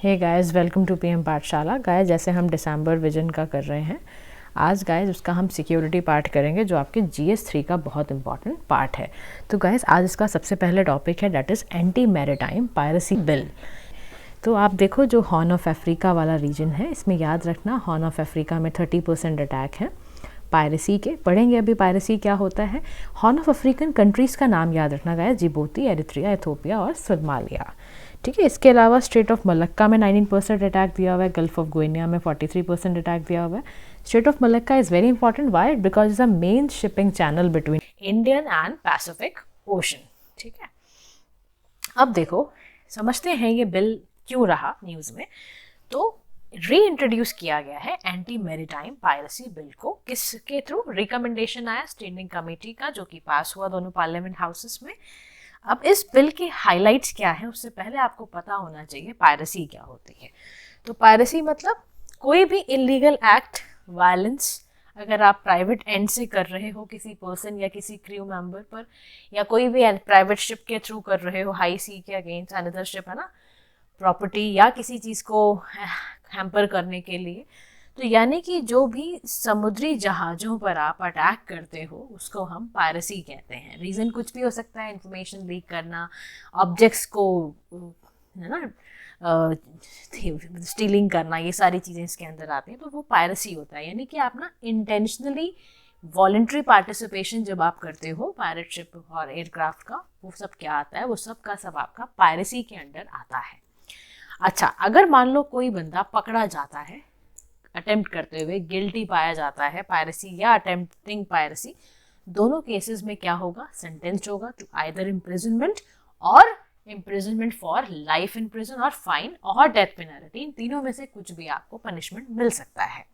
Hey guys, welcome to PM Pathshala. Guys, जैसे हम दिसंबर vision का कर रहे हैं, आज गाइस उसका हम सिक्योरिटी पार्ट करेंगे जो आपके GS3 का बहुत इंपॉर्टेंट पार्ट है। तो गाइस आज इसका सबसे पहले टॉपिक है, that is anti maritime piracy bill. तो आप देखो, जो हॉर्न ऑफ अफ्रीका वाला रीजन है, इसमें याद रखना हॉर्न ऑफ अफ्रीका में 30% अटैक है पायरेसी के। पढ़ेंगे अभी पायरेसी क्या होता है। हॉर्न ऑफ अफ्रीकन कंट्रीज़ का नाम याद रखना गाइस, जिबूती, एरिथ्रिया, इथोपिया और सोमालिया। ठीक है। इसके अलावा स्ट्रेट ऑफ मलक्का में 19% अटैक दिया हुआ है, गल्फ ऑफ गुइनिया में 43% अटैक दिया हुआ है। Strait of Malacca is very important, why? Because is a main shipping channel between Indian and Pacific Ocean. ठीक है। अब देखो, समझते हैं ये बिल क्यों रहा न्यूज़ में। तो री इंट्रोड्यूस किया गया है एंटी मैरीटाइम पायरेसी बिल को। किसके थ्रू? रिकमेंडेशन आया स्टैंडिंग कमेटी का, जो कि पास हुआ दोनों पार्लियामेंट हाउसेस में। अब इस बिल के हाइलाइट्स क्या है, उससे पहले आपको पता होना चाहिए पायरेसी क्या होती है। तो पायरेसी मतलब कोई भी इलीगल एक्ट, वायलेंस, अगर आप प्राइवेट एंड से कर रहे हो किसी पर्सन या किसी क्रू मेंबर पर, या कोई भी प्राइवेट शिप के थ्रू कर रहे हो हाई सी के अगेंस्ट अनदर शिप, है ना, प्रॉपर्टी या किसी चीज़ को हैम्पर करने के लिए। तो यानी कि जो भी समुद्री जहाज़ों पर आप अटैक करते हो उसको हम पायरेसी कहते हैं। रीज़न कुछ भी हो सकता है, इंफॉर्मेशन लीक करना, ऑब्जेक्ट्स को, है ना, स्टीलिंग करना, ये सारी चीज़ें इसके अंदर आती हैं। तो वो पायरेसी होता है। यानी कि आप ना इंटेंशनली वॉलंटरी पार्टिसिपेशन जब आप करते हो पायरेट शिप और एयरक्राफ्ट का, वो सब क्या आता है, वो सब का सब आपका पायरेसी के अंडर आता है। अच्छा, अगर मान लो कोई बंदा पकड़ा जाता है अटेम्प्ट करते हुए, गिल्टी पाया जाता है पायरेसी या अटेम्प्टिंग पायरेसी, दोनों केसेस में क्या होगा? सेंटेंस्ड होगा टू आइदर इम्प्रिजनमेंट और imprisonment for life in prison और फाइन और डेथ पेनल्टी। इन तीनों में से कुछ भी आपको पनिशमेंट मिल सकता है।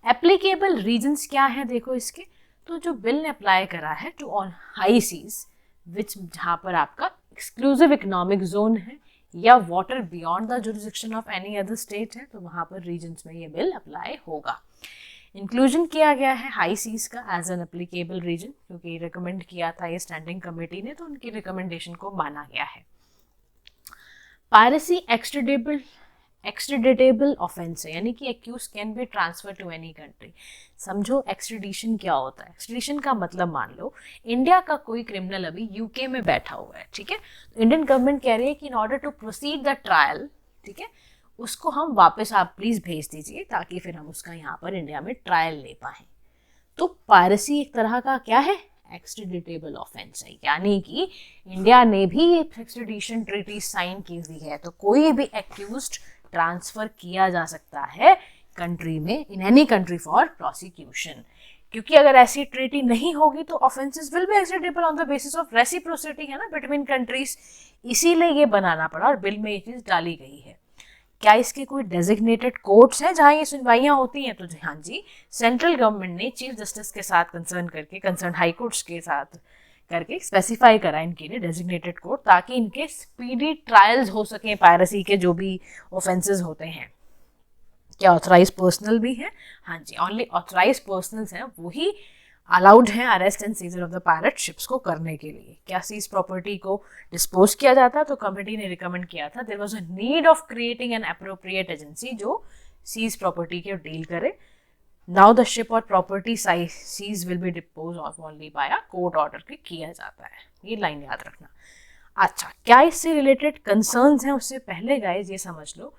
एप्लीकेबल रीजंस क्या है देखो इसके। तो जो बिल ने अप्लाई करा है टू ऑन हाई सीज, विच जहाँ पर आपका एक्सक्लूसिव इकोनॉमिक जोन है या water beyond the jurisdiction of any other state है, तो वहाँ पर रीजन्स में ये बिल अप्लाई होगा। इंक्लूजन किया गया है हाई सीज का एज एन एप्लीकेबल रीजन, क्योंकि रिकमेंड किया था ये स्टैंडिंग कमेटी ने, तो उनकी रिकमेंडेशन को माना गया है। पायरेसी एक्सट्रेडिटेबल ऑफेंस है, यानी कि accuse can be transfer to any country. समझो एक्सट्रेडिशन क्या होता है। एक्सट्रेडिशन का मतलब, मान लो इंडिया का कोई क्रिमिनल अभी यूके में बैठा हुआ है, ठीक है, तो इंडियन गवर्नमेंट कह रही है कि in order to proceed the trial, ठीक है, उसको हम वापस आप प्लीज भेज दीजिए ताकि फिर हम उसका यहाँ पर इंडिया में ट्रायल ले पाए। तो पायरेसी एक तरह का क्या है? एक्सट्रेडिटेबल ऑफेंस है, यानी कि इंडिया ने भी एक्सट्रेडिशन ट्रीटी साइन की हुई है, तो कोई भी एक्यूज्ड ट्रांसफर किया जा सकता है कंट्री में, in any country for prosecution. क्योंकि अगर ऐसी ट्रीटी नहीं होगी तो offences will be acceptable on the basis of reciprocity, है ना, बिटवीन कंट्रीज। इसीलिए ये बनाना पड़ा और बिल में ये चीज डाली गई है। क्या इसके कोई डेजिग्नेटेड कोर्ट्स हैं जहां ये सुनवाइयां होती हैं? तो हाँ जी, सेंट्रल गवर्नमेंट ने चीफ जस्टिस के साथ कंसर्न करके, कंसर्न हाई कोर्ट्स के साथ करके स्पेसिफाई करा इनके लिए डेजिग्नेटेड कोर्ट, ताकि इनके स्पीडी ट्रायल्स हो सकें पायरेसी के जो भी ऑफेंसेस होते हैं। क्या ऑथराइज पर्सनल भी है? हाँ जी, ओनली ऑथराइज पर्सनल्स हैं वही अलाउड है arrest and seizure of the pirate ships को करने के लिए। क्या सीज प्रॉपर्टी को डिस्पोज किया जाता है? तो कमेटी ने रिकमेंड किया था, there was a need of creating an appropriate agency जो सीज प्रॉपर्टी के डील करे। नाउ द शिप और property seize will be dispose of only by a court order के किया जाता है। ये लाइन याद रखना। अच्छा, क्या इससे रिलेटेड कंसर्न्स हैं? उससे पहले गाइज ये समझ लो,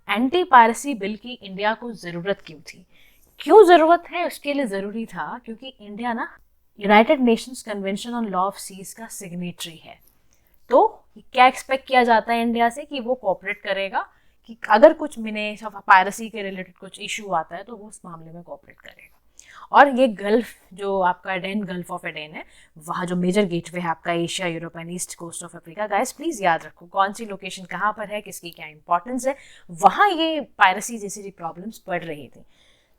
एंटी पायरेसी बिल की इंडिया को ज़रूरत क्यों थी? क्यों ज़रूरत है? उसके लिए ज़रूरी था क्योंकि इंडिया ना United Nations convention on law of seas का सिग्नेटरी है। तो क्या एक्सपेक्ट किया जाता है इंडिया से? कि वो कोऑपरेट करेगा, कि अगर कुछ मिने पायरेसी के रिलेटेड कुछ इशू आता है तो वो उस मामले में कोऑपरेट करेगा। और ये गल्फ जो आपका एडेन, गल्फ ऑफ एडेन है, वहाँ जो मेजर गेटवे है आपका Asia, Europe and east coast of Africa, guys please याद रखो कौन सी लोकेशन कहाँ पर है, किसकी क्या इंपॉर्टेंस है। वहाँ ये पायरेसी जैसी प्रॉब्लम्स बढ़ रही थी।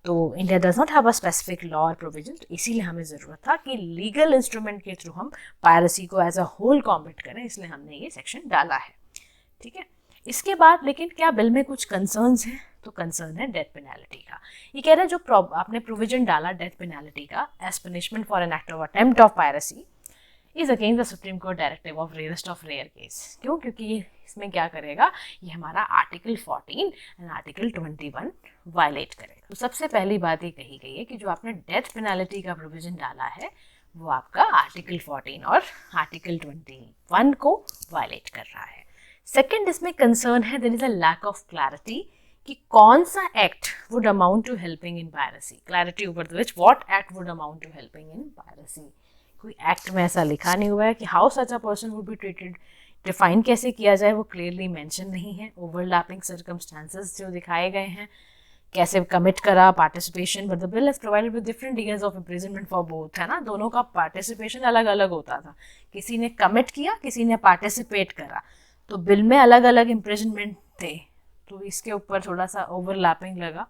तो India does not have a specific law और प्रोविजन, तो इसीलिए हमें ज़रूरत था कि लीगल इंस्ट्रूमेंट के थ्रू हम पायरेसी को एज अ होल कॉम्बैट करें, इसलिए हमने ये सेक्शन डाला है। ठीक है। इसके बाद लेकिन क्या बिल में कुछ कंसर्न्स हैं? तो कंसर्न है डेथ पेनल्टी का। ये कह रहा है जो आपने प्रोविजन डाला डेथ पेनल्टी का as punishment for an act of attempt of piracy, is against the Supreme Court directive of rarest of rare case. क्यों? क्योंकि इसमें क्या करेगा, ये हमारा आर्टिकल 14 एंड आर्टिकल 21 वायलेट करेगा। तो सबसे पहली बात ये कही गई है कि जो आपने डेथ पेनल्टी का प्रोविजन डाला है वो आपका आर्टिकल 14 और आर्टिकल 21 को वायलेट कर रहा है। सेकेंड, इसमें कंसर्न है there is a lack of clarity कि कौन सा act would amount to helping in piracy. Clarity over the which what act would amount to helping in piracy. कोई एक्ट में ऐसा लिखा नहीं हुआ है कि how such a person would be treated. Define कैसे किया जाए वो क्लियरली मेंशन नहीं है। ओवरलैपिंग सर्कमस्टांसेस जो दिखाए गए हैं, कैसे कमिट करा, participation, but the bill has provided with different years of imprisonment for both, है ना। दोनों का पार्टिसिपेशन अलग अलग होता था, किसी ने कमिट किया, किसी ने पार्टिसिपेट करा, तो बिल में अलग अलग इम्प्रिजनमेंट थे, तो इसके ऊपर थोड़ा सा ओवरलैपिंग लगा।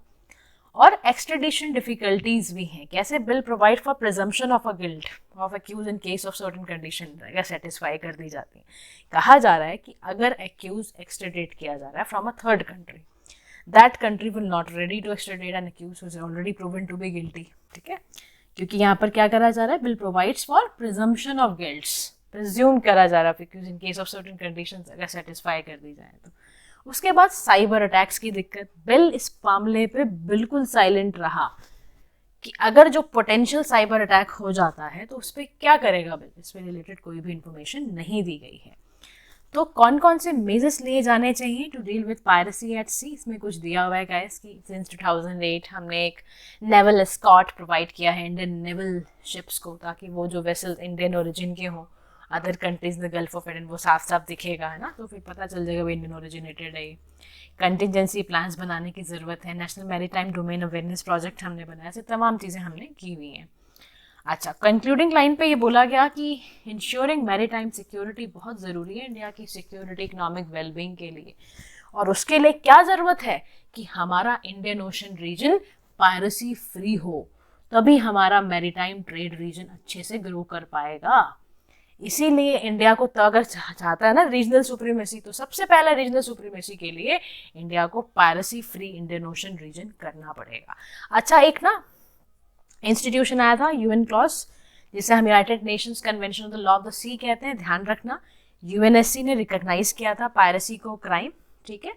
और एक्सट्रेडिशन डिफिकल्टीज भी हैं। कैसे? Bill provide for presumption of a guilt of accuse in case of certain condition अगर सेटिस्फाई कर दी जाती है। कहा जा रहा है कि अगर एक्यूज एक्सट्रेडिट किया जा रहा है from a third country, that country will not ready to extradite an accuse who is already proven to be guilty. ठीक है, क्योंकि यहाँ पर क्या करा जा रहा है, bill provides for presumption of guilts, presume करा जा रहा है accuse in case of certain conditions अगर सेटिस्फाई कर दी जाए तो। उसके बाद साइबर अटैक्स की दिक्कत। बिल इस मामले पे बिल्कुल साइलेंट रहा कि अगर जो पोटेंशियल साइबर अटैक हो जाता है तो उस पर क्या करेगा बिल, इस पर रिलेटेड कोई भी इंफॉर्मेशन नहीं दी गई है। तो कौन कौन से मेजर्स लिए जाने चाहिए to deal with piracy at sea, इसमें कुछ दिया हुआ है गाइस कि सिंस 2008 हमने एक नेवल एस्कॉर्ट प्रोवाइड किया है इंडियन नेवल शिप्स को, ताकि वो जो वेसल्स इंडियन ओरिजिन के हों, other countries the gulf of Aden, वो साफ साफ दिखेगा, है ना, तो फिर पता चल जाएगा वो इंडियन ओरिजिनेटेड है। कंटिजेंसी प्लान्स बनाने की ज़रूरत है। National maritime domain awareness project हमने बनाया, ऐसे तमाम चीज़ें हमने की हुई हैं। अच्छा, कंक्लूडिंग लाइन पे ये बोला गया कि इंश्योरिंग मैरीटाइम सिक्योरिटी बहुत ज़रूरी है इंडिया की सिक्योरिटी, इकोनॉमिक वेलबींग के लिए। और उसके लिए क्या ज़रूरत है कि हमारा Indian Ocean region piracy free हो, तभी हमारा मैरीटाइम ट्रेड रीजन अच्छे से ग्रो कर पाएगा। इसीलिए इंडिया को तो अगर चाहता है ना रीजनल सुप्रीमेसी, तो सबसे पहले रीजनल सुप्रीमेसी के लिए इंडिया को piracy free Indian Ocean region करना पड़ेगा। अच्छा, एक ना इंस्टीट्यूशन आया था यूएन क्लॉज, जिसे हम United Nations convention of the law of the sea कहते हैं, ध्यान रखना। यूएनएससी ने रिकॉग्नाइज किया था पायरेसी को क्राइम, ठीक है,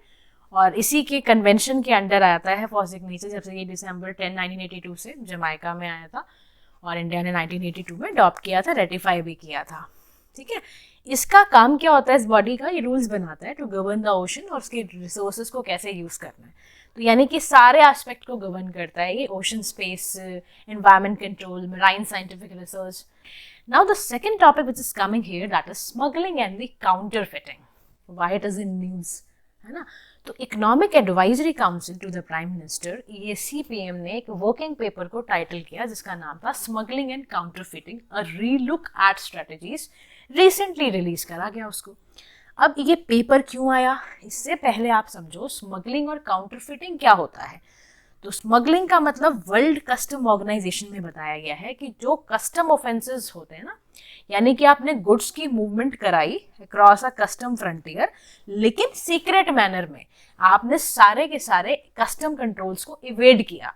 और इसी के कन्वेंशन के अंडर आता है फॉर सिग्नेचर, जब से ये दिसंबर 10, 1982 से जमाइका में आया था और इंडिया ने 1982 में अडॉप्ट किया था, रेटिफाई भी किया था। ठीक है, इसका काम क्या होता है इस बॉडी का, ये रूल्स बनाता है टू गवर्न द ओशन और उसके रिसोर्सेज को कैसे यूज़ करना है। तो यानी कि सारे एस्पेक्ट को गवर्न करता है ये, ocean space, environment control, marine scientific research. Now the second topic which is coming here, that is smuggling and the counterfeiting, why it is in news, है ना। तो economic advisory council to the prime minister EAC-PM ने एक working paper को title किया जिसका नाम था smuggling and counterfeiting a relook at strategies, recently release करा गया उसको। अब ये पेपर क्यों आया, इससे पहले आप समझो स्मगलिंग और काउंटरफिटिंग क्या होता है। तो स्मगलिंग का मतलब वर्ल्ड कस्टम ऑर्गेनाइजेशन में बताया गया है कि जो कस्टम ऑफेंसेस होते हैं ना, यानी कि आपने गुड्स की मूवमेंट कराई अक्रॉस अ कस्टम फ्रंटियर, लेकिन सीक्रेट मैनर में आपने सारे के सारे कस्टम कंट्रोल्स को इवेड किया,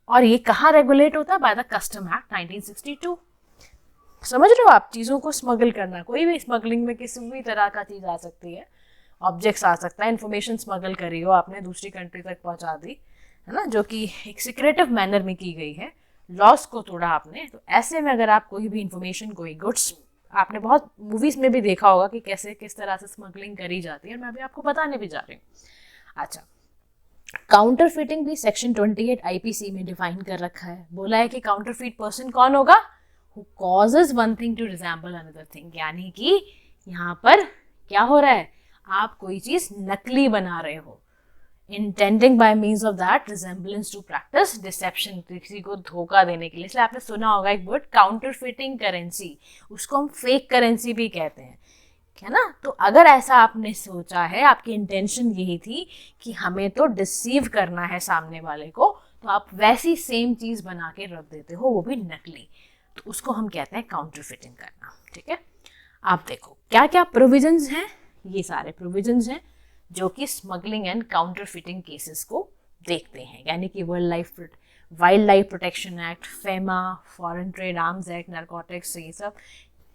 और ये कहाँ रेगुलेट होता है, बाय द कस्टम एक्ट 1962। समझ रहे हो आप, चीज़ों को स्मगल करना, कोई भी स्मगलिंग में किसी भी तरह का चीज़ आ सकती है, ऑब्जेक्ट्स आ सकता है, इन्फॉर्मेशन स्मगल करी हो आपने, दूसरी कंट्री तक पहुंचा दी, है ना, जो कि एक सिक्रेटिव मैनर में की गई है, लॉस को तोड़ा आपने। तो ऐसे में अगर आप कोई भी इंफॉर्मेशन, कोई गुड्स, आपने बहुत मूवीज़ में भी देखा होगा कि कैसे किस तरह से स्मगलिंग करी जाती है, और मैं अभी आपको बताने भी जा रही हूँ। अच्छा, काउंटरफिटिंग भी सेक्शन 28 IPC में डिफाइन कर रखा है। बोला है कि काउंटरफिट पर्सन कौन होगा, who causes one thing to resemble another thing, यानी कि यहाँ पर क्या हो रहा है, आप कोई चीज़ नकली बना रहे हो, intending by means of that resemblance to practice deception, किसी को धोखा देने के लिए। इसलिए आपने सुना होगा एक वर्ड काउंटरफिटिंग करेंसी, उसको हम फेक करेंसी भी कहते हैं, है ना। तो अगर ऐसा आपने सोचा है, आपकी इंटेंशन यही थी कि हमें तो डिसीव करना है सामने वाले को, तो आप वैसी सेम चीज़ बना के रख देते हो, वो भी नकली, तो उसको हम कहते हैं काउंटरफिटिंग करना। ठीक है, आप देखो क्या क्या प्रोविजंस हैं, ये सारे प्रोविजंस हैं जो कि स्मगलिंग एंड काउंटरफिटिंग केसेस को देखते हैं, यानी कि wild life protection act, FEMA, foreign trade arms act, narcotics, ये सब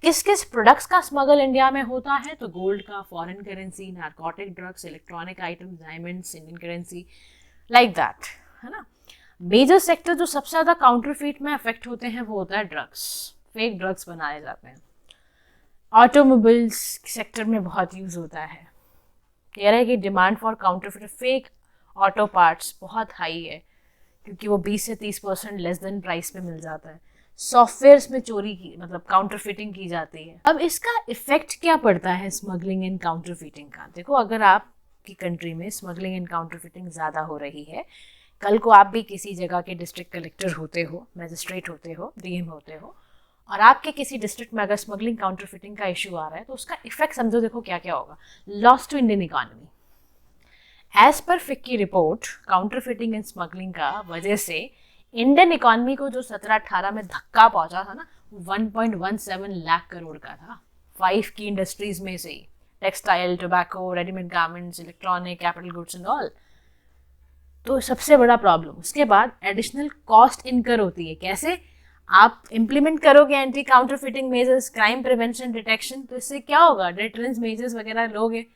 किस किस प्रोडक्ट्स का स्मगल इंडिया में होता है, तो गोल्ड का, foreign currency, narcotic drugs, electronic items, diamonds, Indian currency, like that, है ना। मेजर सेक्टर जो सबसे ज़्यादा काउंटरफीट में अफेक्ट होते हैं वो होता है ड्रग्स, फेक ड्रग्स बनाए जाते हैं। ऑटोमोबाइल्स सेक्टर में बहुत यूज़ होता है। कह रहा है कि demand for counterfeit fake auto parts बहुत हाई है, क्योंकि वो 20 से 30% लेस देन प्राइस पे मिल जाता है। सॉफ्टवेयर्स में चोरी की, मतलब काउंटरफिटिंग की जाती है। अब इसका इफेक्ट क्या पड़ता है स्मगलिंग एंड काउंटरफिटिंग का? देखो, अगर आपकी कंट्री में स्मगलिंग एंड काउंटरफिटिंग ज़्यादा हो रही है, कल को आप भी किसी जगह के डिस्ट्रिक्ट कलेक्टर होते हो, मैजिस्ट्रेट होते हो, डीएम होते हो, और आपके किसी डिस्ट्रिक्ट में अगर स्मगलिंग काउंटरफिटिंग का इशू आ रहा है, तो उसका इफेक्ट समझो, देखो क्या क्या होगा। Loss to Indian economy. As per FICCI report, counterfeiting and smuggling का वजह से इंडियन इकोनॉमी को जो 17-18 में धक्का पहुंचा था ना, 1.17 लाख करोड़ का था। 5 की इंडस्ट्रीज में से ही, textile, tobacco, readymade garments, electronic, capital goods and all. तो सबसे बड़ा प्रॉब्लम। उसके बाद एडिशनल कॉस्ट इनकर होती है। कैसे? आप इम्प्लीमेंट करोगे anti counterfeiting measures, crime prevention, detection, तो इससे क्या होगा? डिटरेंस मेजर्स वगैरह लोगे,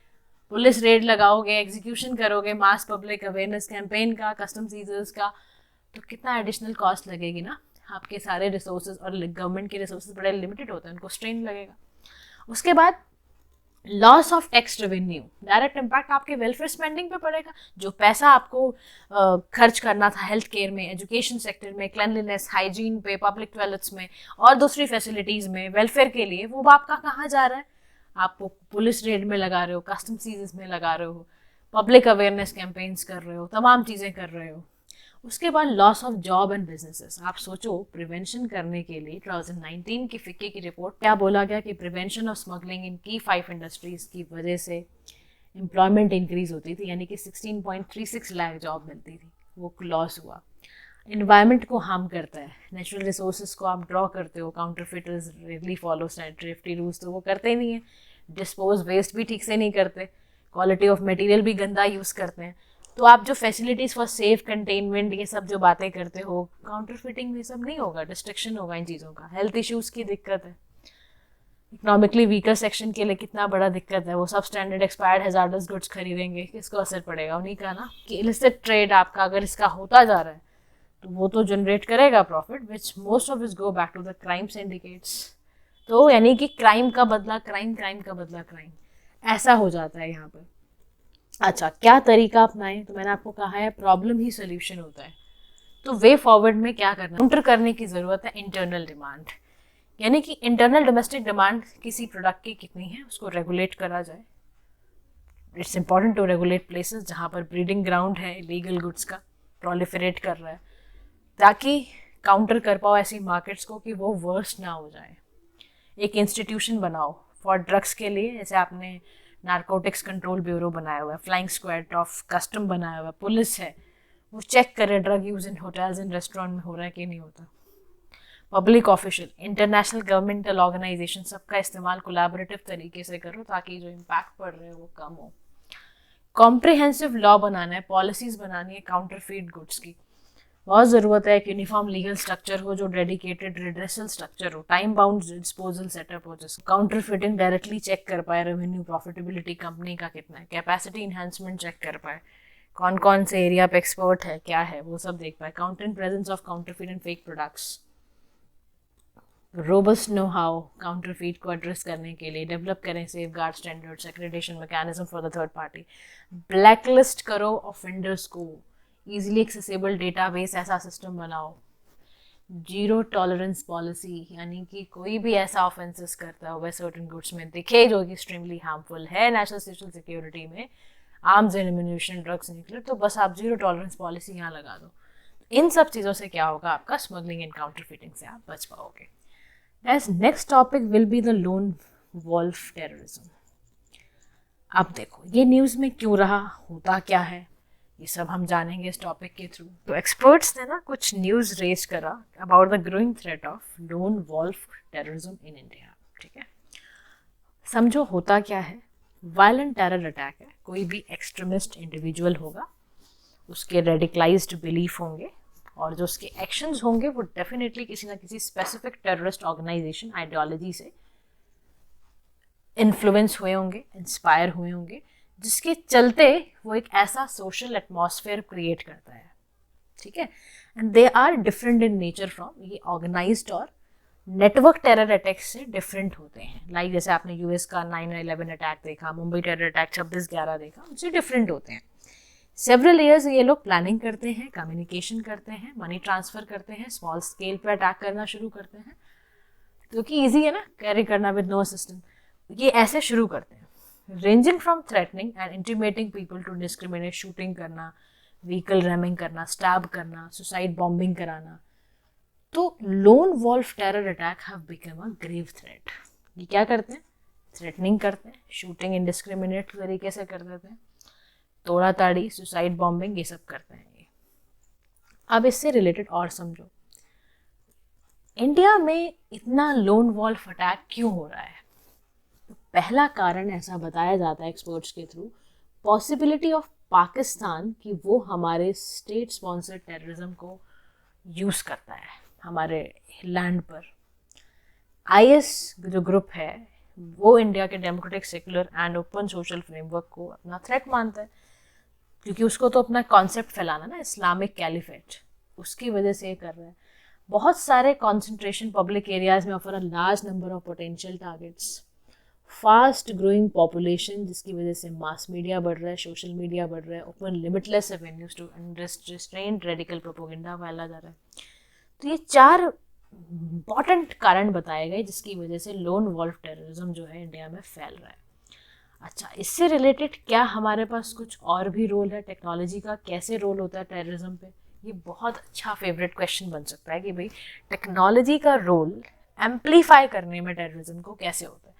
पुलिस रेड लगाओगे, एग्जीक्यूशन करोगे, मास पब्लिक अवेयरनेस कैंपेन का, कस्टम सीजर्स का, तो कितना एडिशनल कॉस्ट लगेगी ना। आपके सारे रिसोर्सेज, और गवर्नमेंट के रिसोर्सेज बड़े लिमिटेड होते हैं, उनको स्ट्रेन लगेगा। उसके बाद loss of tax revenue, direct impact आपके वेलफेयर स्पेंडिंग पे पड़ेगा। जो पैसा आपको खर्च करना था हेल्थ केयर में, एजुकेशन सेक्टर में, क्लेanलीनेस, हाइजीन पे, पब्लिक टॉयलेट्स में और दूसरी फैसिलिटीज़ में, वेलफेयर के लिए, वो आपका कहाँ जा रहा है? आप पुलिस रेड में लगा रहे हो, कस्टम सीजर्स में लगा रहे हो, पब्लिक अवेयरनेस कैंपेन्स कर रहे हो, तमाम चीज़ें कर रहे हो। उसके बाद loss of job and businesses. आप सोचो, प्रिवेंशन करने के लिए 2019 की फिक्की की रिपोर्ट क्या बोला गया कि प्रिवेंशन ऑफ स्मगलिंग इन की 5 इंडस्ट्रीज की वजह से एम्प्लॉयमेंट इंक्रीज होती थी, यानी कि 16.36 लाख जॉब मिलती थी, वो लॉस हुआ। इन्वायरमेंट को हार्म करता है, नेचुरल रिसोर्सेज को आप ड्रॉ करते हो, काउंटरफिटर्स रेगुलरली फॉलो सेफ्टी रूल्स, तो वो करते ही नहीं है। डिस्पोज वेस्ट भी ठीक से नहीं करते, क्वालिटी ऑफ मटेरियल भी गंदा यूज़ करते हैं। तो आप जो फैसिलिटीज़ फॉर सेफ कंटेनमेंट, ये सब जो बातें करते हो, काउंटरफिटिंग में सब नहीं होगा, डिस्ट्रक्शन होगा इन चीज़ों का। हेल्थ इश्यूज़ की दिक्कत है, इकोनॉमिकली वीकर सेक्शन के लिए कितना बड़ा दिक्कत है। वो सब स्टैंडर्ड एक्सपायर्ड हैजार्डस गुड्स खरीदेंगे, किसको असर पड़ेगा? उन्हीं का ना। कि इलिसिट ट्रेड आपका अगर इसका होता जा रहा है, तो वो तो जनरेट करेगा profit, which most of is go back to the crime syndicates. तो यानी कि क्राइम का बदला क्राइम, क्राइम का बदला क्राइम, ऐसा हो जाता है यहाँ पर। अच्छा, क्या तरीका अपनाएं? तो मैंने आपको कहा है प्रॉब्लम ही सोल्यूशन होता है। तो वे फॉरवर्ड में क्या करना? काउंटर करने की ज़रूरत है इंटरनल डिमांड, यानी कि इंटरनल डोमेस्टिक डिमांड किसी प्रोडक्ट की कितनी है उसको रेगुलेट करा जाए। It's important to regulate places जहाँ पर ब्रीडिंग ग्राउंड है लीगल गुड्स का, प्रोलिफरेट कर रहा है, ताकि काउंटर कर पाओ ऐसी मार्केट्स को कि वो वर्स्ट ना हो जाए। एक इंस्टीट्यूशन बनाओ फॉर ड्रग्स के लिए, जैसे आपने नारकोटिक्स कंट्रोल ब्यूरो बनाया हुआ है, फ्लाइंग स्क्वाड ऑफ कस्टम बनाया हुआ है, पुलिस है, वो चेक करे drug use in hotels and restaurant में हो रहा है कि नहीं होता। Public official, international governmental organisation, सबका इस्तेमाल कोलैबोरेटिव तरीके से करो ताकि जो इम्पैक्ट पड़ रहे हैं वो कम हो। कॉम्प्रिहेंसिव लॉ बनाना है, पॉलिसीज बनानी है काउंटरफीट गुड्स की, बहुत ज़रूरत है। एक यूनिफॉर्म लीगल स्ट्रक्चर हो जो डेडिकेटेड रिड्रेसल स्ट्रक्चर हो, टाइम बाउंड डिस्पोजल सेटअप हो, जिसको काउंटरफिटिंग डायरेक्टली चेक कर पाए, रेवेन्यू प्रॉफिटेबिलिटी कंपनी का कितना है, कैपेसिटी इन्हांसमेंट चेक कर पाए, कौन कौन से एरिया पे एक्सपर्ट है, क्या है, वो सब देख पाए। Accountant presence of counterfeit and fake products, robust know how counterfeit को एड्रेस करने के लिए डेवलप करें safe guard standards, accreditation mechanism for the third party, blacklist करो ऑफेंडर्स को, ईजिली एक्सेसिबल डेटाबेस ऐसा सिस्टम बनाओ, जीरो टॉलरेंस पॉलिसी, यानी कि कोई भी ऐसा ऑफेंसेस करता है वह सर्टेन गुड्स में दिखे जो कि एक्सट्रीमली हार्मफुल है नेशनल सिक्योरिटी में, arms and ammunition, drugs, nuclear, तो बस आप जीरो टॉलरेंस पॉलिसी यहाँ लगा दो। इन सब चीज़ों से क्या होगा, आपका स्मगलिंग एंड काउंटरफीटिंग से आप बच पाओगे। As next topic will be the lone wolf terrorism। अब देखो ये न्यूज़ में क्यों रहा, होता क्या है, ये सब हम जानेंगे इस टॉपिक के थ्रू। तो एक्सपर्ट्स ने ना कुछ न्यूज़ रेज करा about the growing threat of lone wolf terrorism in India. ठीक है, समझो होता क्या है। वायलेंट टेरर अटैक है, कोई भी एक्सट्रीमिस्ट इंडिविजुअल होगा, उसके रेडिकलाइज्ड बिलीफ होंगे और जो उसके एक्शंस होंगे वो डेफिनेटली किसी ना किसी स्पेसिफिक टेररिस्ट ऑर्गेनाइजेशन आइडियोलॉजी से इन्फ्लुएंस हुए होंगे, इंस्पायर हुए होंगे, जिसके चलते वो एक ऐसा सोशल एटमॉस्फेयर क्रिएट करता है, ठीक है। And they are different in nature from, ये ऑर्गेनाइज्ड और नेटवर्क टेरर अटैक से डिफरेंट होते हैं। लाइक जैसे आपने यूएस का 9/11 अटैक देखा, मुंबई टेरर अटैक 26/11 देखा, उनसे डिफरेंट होते हैं। सेवरल ईयर्स ये लोग प्लानिंग करते हैं, कम्युनिकेशन करते हैं, मनी ट्रांसफर करते हैं, स्मॉल स्केल पे अटैक करना शुरू करते हैं, क्योंकि ईजी है ना कैरी करना विद नो असिस्टेंट। ये ऐसे शुरू करते हैं, ranging from threatening and intimidating people to discriminate, shooting करना, व्हीकल रैमिंग करना, स्टैब करना, सुसाइड बॉम्बिंग कराना। तो lone wolf terror attack have become a grave threat. ये क्या करते हैं? थ्रेटनिंग करते हैं, शूटिंग इंडिस्क्रिमिनेट तरीके से कर देते हैं, तोड़ा ताड़ी, सुसाइड बॉम्बिंग, ये सब करते हैं ये। अब इससे रिलेटेड और समझो, इंडिया में इतना लोन वॉल्फ अटैक क्यों हो रहा है? तो पहला कारण ऐसा बताया जाता है एक्सपर्ट्स के थ्रू, पॉसिबिलिटी ऑफ पाकिस्तान कि वो हमारे स्टेट स्पॉन्सर्ड टेररिज्म को यूज़ करता है हमारे लैंड पर। आईएस जो ग्रुप है वो इंडिया के democratic, secular and open social framework को अपना थ्रेट मानता है, क्योंकि उसको तो अपना कॉन्सेप्ट फैलाना ना, इस्लामिक कैलिफेट, उसकी वजह से ये कर रहा है। बहुत सारे कॉन्सेंट्रेशन पब्लिक एरियाज में offer a large number of potential targets, fast growing population, जिसकी वजह से मास मीडिया बढ़ रहा है, सोशल मीडिया बढ़ रहा है, open limitless avenues to restrained radical propaganda फैला जा रहा है। तो ये 4 इम्पॉर्टेंट कारण बताए गए जिसकी वजह से लोन वॉल्फ टेररिज्म जो है इंडिया में फैल रहा है। अच्छा, इससे रिलेटेड क्या हमारे पास कुछ और भी रोल है टेक्नोलॉजी का? कैसे रोल होता है टेररिज्म पे? ये बहुत अच्छा फेवरेट क्वेश्चन बन सकता है कि भाई टेक्नोलॉजी का रोल एम्पलीफाई करने में टेररिज्म को कैसे होता है।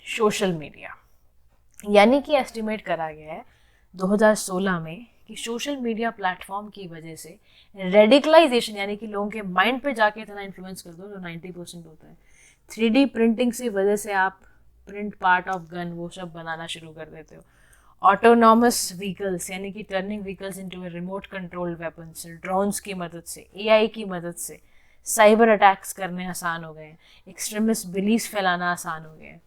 सोशल मीडिया, यानी कि एस्टिमेट करा गया है 2016 में कि सोशल मीडिया प्लेटफॉर्म की वजह से रेडिकलाइजेशन, यानी कि लोगों के माइंड पे जाके इतना इन्फ्लुएंस कर दो जो 90% होता है। 3D प्रिंटिंग से वजह से आप प्रिंट पार्ट ऑफ गन वो सब बनाना शुरू कर देते हो। ऑटोनॉमस व्हीकल्स, यानी कि turning vehicles into remote control weapons, drones की मदद से, एआई की मदद से साइबर अटैक्स करने आसान हो गए हैं, एक्सट्रीमिस्ट बिलीफ फैलाना आसान हो गया है।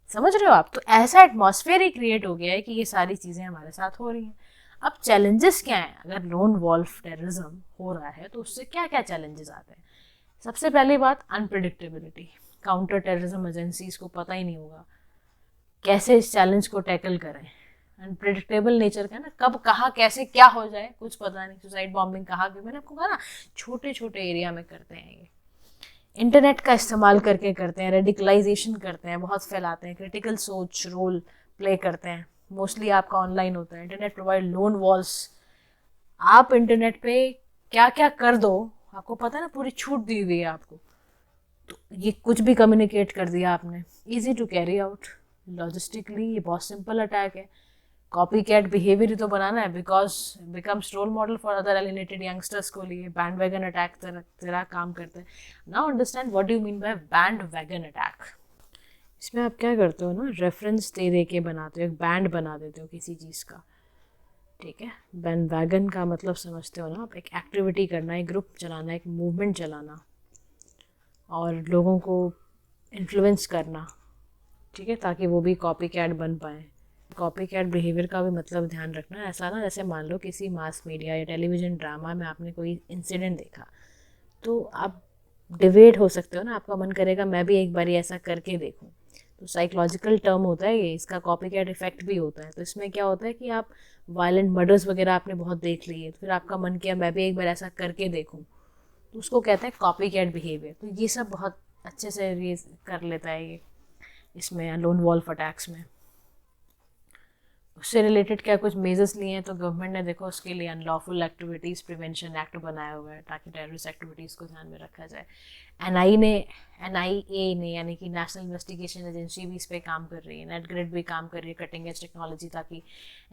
समझ रहे हो आप? तो ऐसा एटमॉस्फेयर ही क्रिएट हो गया है कि ये सारी चीज़ें हमारे साथ हो रही हैं। अब चैलेंजेस क्या हैं? अगर लोन वॉल्फ टेररिज्म हो रहा है तो उससे क्या क्या चैलेंजेस आते हैं? सबसे पहली बात, अनप्रिडिक्टेबिलिटी। काउंटर टेररिज्म एजेंसीज को पता ही नहीं होगा कैसे इस चैलेंज को टैकल करें। अनप्रिडिक्टेबल नेचर का ना, कब कहाँ कैसे क्या हो जाए कुछ पता नहीं। सुसाइड बॉम्बिंग कहाँ की, मैंने आपको कहा ना, छोटे छोटे एरिया में करते हैं ये। इंटरनेट का इस्तेमाल करके करते हैं, रेडिकलाइजेशन करते हैं, बहुत फैलाते हैं, क्रिटिकल सोच रोल प्ले करते हैं, मोस्टली आपका ऑनलाइन होता है। इंटरनेट प्रोवाइड लोन वॉल्स, आप इंटरनेट पे क्या क्या कर दो, आपको पता है ना, पूरी छूट दी हुई है आपको, तो ये कुछ भी कम्युनिकेट कर दिया आपने, easy to carry out. Logistically ये बहुत सिंपल अटैक है। कॉपी कैट बिहेवियर ही तो बनाना है, because becomes role model for other alienated youngsters को लिए बैंड वैगन अटैक तरह काम करते हैं। Now understand what do mean by bandwagon attack. इसमें आप क्या करते हो ना, रेफरेंस दे के बनाते हो, एक बैंड बना देते हो किसी चीज़ का, ठीक है। बैंड वैगन का मतलब समझते हो ना आप? एक एक्टिविटी करना, एक ग्रुप चलाना, एक मूवमेंट चलाना और लोगों को इन्फ्लुएंस करना, ठीक है, ताकि वो भी कॉपी कैट बन पाएँ। कॉपी कैट बिहेवियर का भी मतलब ध्यान रखना, ऐसा ना जैसे मान लो किसी मास मीडिया या टेलीविज़न ड्रामा में आपने कोई इंसिडेंट देखा तो आप डिबेट हो सकते हो ना, आपका मन करेगा मैं भी एक बार ऐसा करके देखूं। तो साइकोलॉजिकल टर्म होता है ये, इसका कॉपी कैट इफेक्ट भी होता है। तो इसमें क्या होता है कि आप वायलेंट मर्डर्स वगैरह आपने बहुत देख लिए, तो फिर आपका मन किया मैं भी एक बार ऐसा करके देखूं, तो उसको कहते हैं कॉपी कैट बिहेवियर। तो ये सब बहुत अच्छे से ये कर लेता है ये इसमें लोन वॉल्फ अटैक्स में। उससे रिलेटेड क्या कुछ मेजर्स लिए हैं तो गवर्नमेंट ने देखो उसके लिए अनलॉफुल एक्टिविटीज़ प्रिवेंशन एक्ट बनाया हुआ है ताकि टेररिस्ट एक्टिविटीज़ को ध्यान में रखा जाए। एनआईए ने यानी कि नेशनल इन्वेस्टिगेशन एजेंसी भी इस पर काम कर रही है, नेटग्रिड भी काम कर रही है, कटिंग एज टेक्नोलॉजी ताकि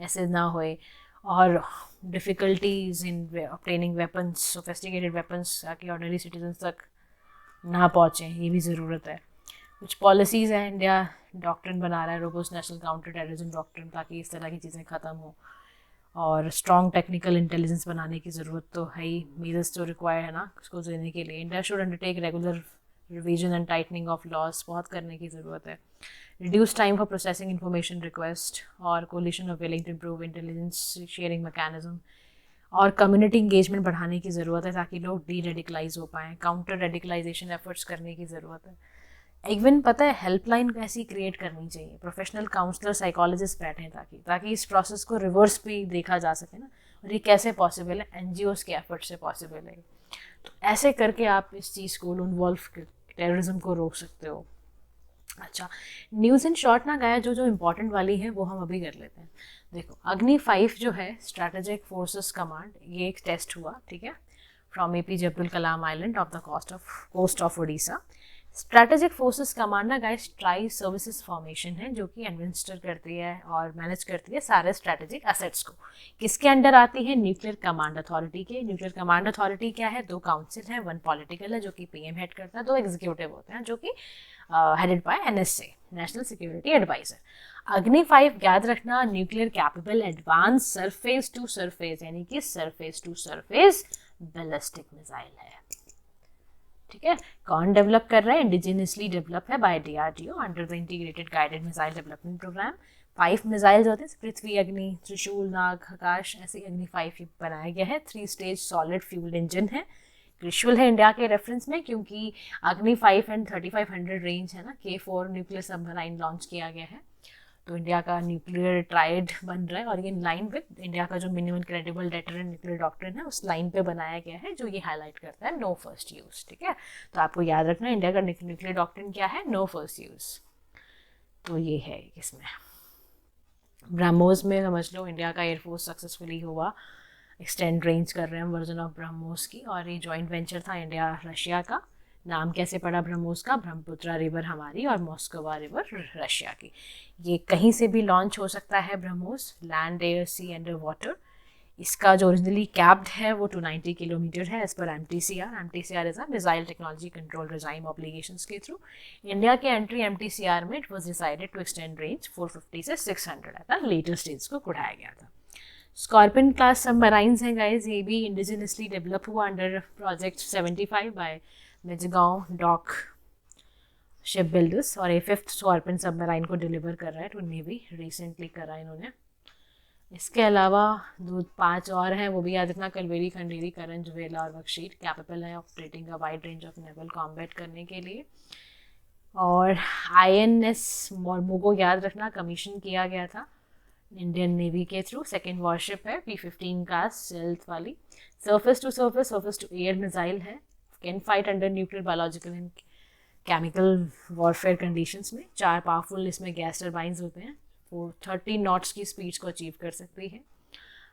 ऐसे ना होए। और difficulties in obtaining weapons, sophisticated weapons ताकि ऑर्डनरी सिटीजन्स तक ना पहुँचें, ये भी ज़रूरत है। कुछ पॉलिसीज़ हैं, इंडिया डॉक्ट्रिन बना रहा है, robust national counter terrorism doctrine, ताकि इस तरह की चीज़ें ख़त्म हो। और स्ट्रॉन्ग टेक्निकल इंटेलिजेंस बनाने की ज़रूरत तो है ही, मीजर्स तो रिक्वायर है ना उसको देने के लिए। India should undertake regular revision and tightening of laws बहुत करने की ज़रूरत है, reduce time for processing information request, और coalition of willing to improve intelligence sharing mechanism, और कम्युनिटी इंगेजमेंट बढ़ाने की ज़रूरत है ताकि लोग डी रेडिकलाइज हो पाएँ, काउंटर रेडिकलाइजेशन एफर्ट्स करने की ज़रूरत है। इवन पता है हेल्पलाइन ऐसी क्रिएट करनी चाहिए, प्रोफेशनल काउंसलर साइकोलॉजिस्ट बैठें ताकि इस प्रोसेस को रिवर्स भी देखा जा सके ना, और ये कैसे पॉसिबल है, एनजीओज़ के एफर्ट से पॉसिबल है। तो ऐसे करके आप इस चीज़ को इन्वॉल्व टेररिज्म को रोक सकते हो। अच्छा, न्यूज़ इन शॉर्ट ना गाया, जो इम्पोर्टेंट वाली है वो हम अभी कर लेते हैं। देखो, अग्नि 5 जो है स्ट्रैटेजिक फोर्सेस कमांड, ये एक टेस्ट हुआ, ठीक है, from APJ Abdul Kalam island of the coast of Orissa. Strategic forces command ना गाइस ट्राई सर्विसेज फॉर्मेशन है जो कि एडमिनिस्टर करती है और मैनेज करती है सारे स्ट्रैटेजिक एसेट्स को। किसके अंडर आती है? न्यूक्लियर कमांड अथॉरिटी के। न्यूक्लियर कमांड अथॉरिटी क्या है? 2 काउंसिल है, 1 पॉलिटिकल है जो कि पीएम हेड करता है, 2 एग्जीक्यूटिव होते हैं जो कि headed by NSA, national security advisor. Agni 5 याद रखना, nuclear capable advance surface to surface यानी कि surface to surface ballistic missile है, ठीक है। कौन डेवलप कर रहा है? इंडिजिनियसली डेवलप है by DRDO under the integrated guided missile development programme. 5 missiles होते हैं, पृथ्वी, अग्नि, त्रिशूल, नाग, आकाश, ऐसे अग्नि 5 बनाया गया है। 3 स्टेज सॉलिड फ्यूल इंजन है। क्रिशुअल है इंडिया के रेफरेंस में क्योंकि अग्नि 5 एंड 3500 रेंज है ना, K4 न्यूक्लियर सबमराइन लॉन्च किया गया है, तो इंडिया का न्यूक्लियर ट्राइड बन रहा है और ये इन लाइन विद इंडिया का जो minimum credible deterrent nuclear doctrine है उस लाइन पे बनाया गया है, जो ये हाईलाइट करता है नो फर्स्ट यूज, ठीक है। तो आपको याद रखना इंडिया का न्यूक्लियर डॉक्ट्रिन क्या है? No first use. तो ये है इसमें। ब्रह्मोस में समझ लो इंडिया का एयरफोर्स सक्सेसफुली हुआ, एक्सटेंड रेंज कर रहे हैं वर्जन ऑफ ब्रह्मोस की, और ये जॉइंट वेंचर था इंडिया रशिया का। नाम कैसे पड़ा ब्रह्मोस का? ब्रह्मपुत्रा रिवर हमारी और मॉस्कोवा रिवर रशिया की। ये कहीं से भी लॉन्च हो सकता है ब्रह्मोस, लैंड, एयर, सी, अंडर वाटर। इसका जो ओरिजिनली कैप्ड है वो 290 किलोमीटर है एज पर MTCR। MTCR is a missile technology control regime obligations के थ्रू। इंडिया के एंट्री MTCR में it was decided to extend range 450 से 600 था, लेटर स्टेज को बढ़ाया गया था। स्कॉर्पियन क्लास सबमराइन्स हैं गाइज, ये भी इंडिजिनसली डेवलप हुआ under project 75 by Mazagon dock ship builders, और ये 5th स्कॉर्पियन सबमराइन को डिलीवर कर रहा है टू नेवी, रिसेंटली करा इन्होंने। इसके अलावा 5 और हैं, वो भी याद रखना, कलवेरी, खंडेरी, करण, जुवेला और बख्शीर, कैपेबल है operating a wide range of naval combat करने के लिए। और INS मोर्मुगो याद रखना, कमीशन किया गया था इंडियन नेवी के थ्रू, 2nd वॉरशिप है, P-15 का स्टेल्थ वाली, सर्फेस टू एयर मिसाइल है, can fight under nuclear, biological and chemical warfare conditions में। 4 पावरफुल इसमें गैस टर्बाइंस होते हैं, 30 नॉट्स की स्पीड्स को अचीव कर सकती है।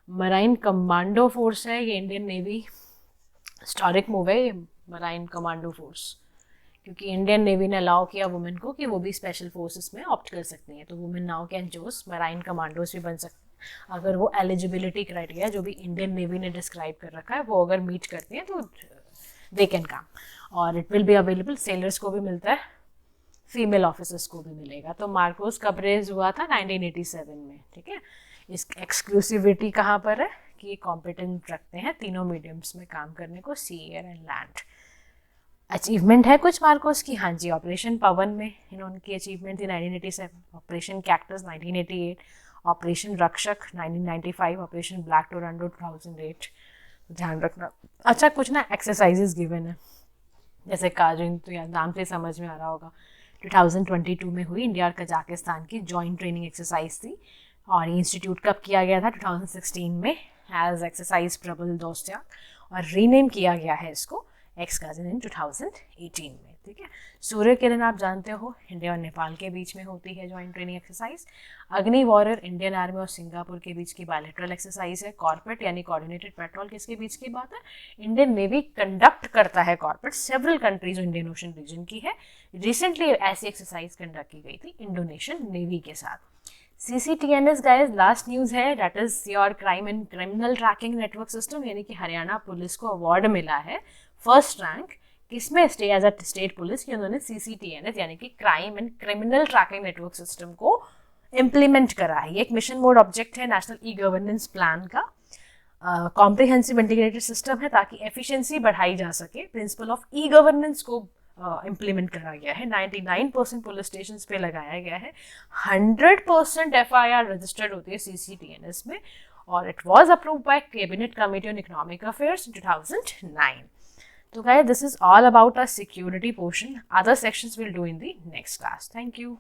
मराइन कमांडो फोर्स है, ये इंडियन नेवी हिस्टोरिक मूव है, मराइन कमांडो फोर्स, क्योंकि इंडियन नेवी ने अलाउ किया वुमेन को कि वो भी स्पेशल फोर्सेस में ऑप्ट कर सकती हैं, तो women now can choose marine commandos भी बन सकते हैं अगर वो एलिजिबिलिटी क्राइटेरिया जो भी इंडियन नेवी ने डिस्क्राइब कर रखा है वो अगर मीट करती हैं तो दे कैन कम। और it will be available, sellers को भी मिलता है, फीमेल ऑफिसर्स को भी मिलेगा। तो मार्कोस कवरेज हुआ था 1987 में, ठीक है। इस एक्सक्लूसिविटी कहाँ पर है कि ये कॉम्पिटेंट रखते हैं तीनों मीडियम्स में काम करने को, सी, एयर एंड लैंड। अचीवमेंट है कुछ मार्कोस की, हाँ जी, ऑपरेशन पवन में इनकी अचीवमेंट थी 1987, ऑपरेशन कैक्टस 1988, ऑपरेशन रक्षक 1995, ऑपरेशन ब्लैक टोरंटो 2008, ध्यान रखना। अच्छा, कुछ ना एक्सरसाइजेज गिवन है, जैसे काजिन, तो यार नाम से समझ में आ रहा होगा, 2022 में हुई इंडिया और कजाकिस्तान की जॉइंट ट्रेनिंग एक्सरसाइज थी, और ये इंस्टीट्यूट कब किया गया था? 2016 में एज एक्सरसाइज प्रबल दोस्त्याग, और रीनेम किया गया है इसको एक्स काजिन इन 2018 में, ठीक है। सूर्य किरण आप जानते हो इंडिया और नेपाल के बीच में होती है जॉइंट ट्रेनिंग एक्सरसाइज। अग्नि वॉरियर इंडियन आर्मी और सिंगापुर के बीच की बायलैटरल एक्सरसाइज है। कॉर्पेट यानी कोऑर्डिनेटेड पेट्रोल किसके बीच की बात है? इंडियन नेवी कंडक्ट करता है CORPAT several countries Indian Ocean region की है। रिसेंटली ऐसी एक्सरसाइज कंडक्ट की गई थी इंडोनेशियन नेवी के साथ। CCTNS गाइस लास्ट न्यूज़ है, that is your crime and criminal tracking network system, यानी कि हरियाणा पुलिस को अवार्ड मिला है फर्स्ट रैंक, किसमें? एज अ स्टेट पुलिस की उन्होंने CCTNS यानी कि crime and criminal tracking network system को इम्प्लीमेंट करा है। ये एक मिशन मोड ऑब्जेक्ट है नेशनल ई-गवर्नेंस प्लान का, कॉम्प्रिहेंसिव इंटीग्रेटेड सिस्टम है ताकि एफिशिएंसी बढ़ाई जा सके, प्रिंसिपल ऑफ ई-गवर्नेंस को इम्प्लीमेंट करा गया है, 99% पुलिस स्टेशन पे लगाया गया है, 100% FIR रजिस्टर्ड होती है CCTNS में, और it was approve by cabinet committee on economic affairs in 2009. So guys, this is all about our security portion. Other sections we'll do in the next class. Thank you.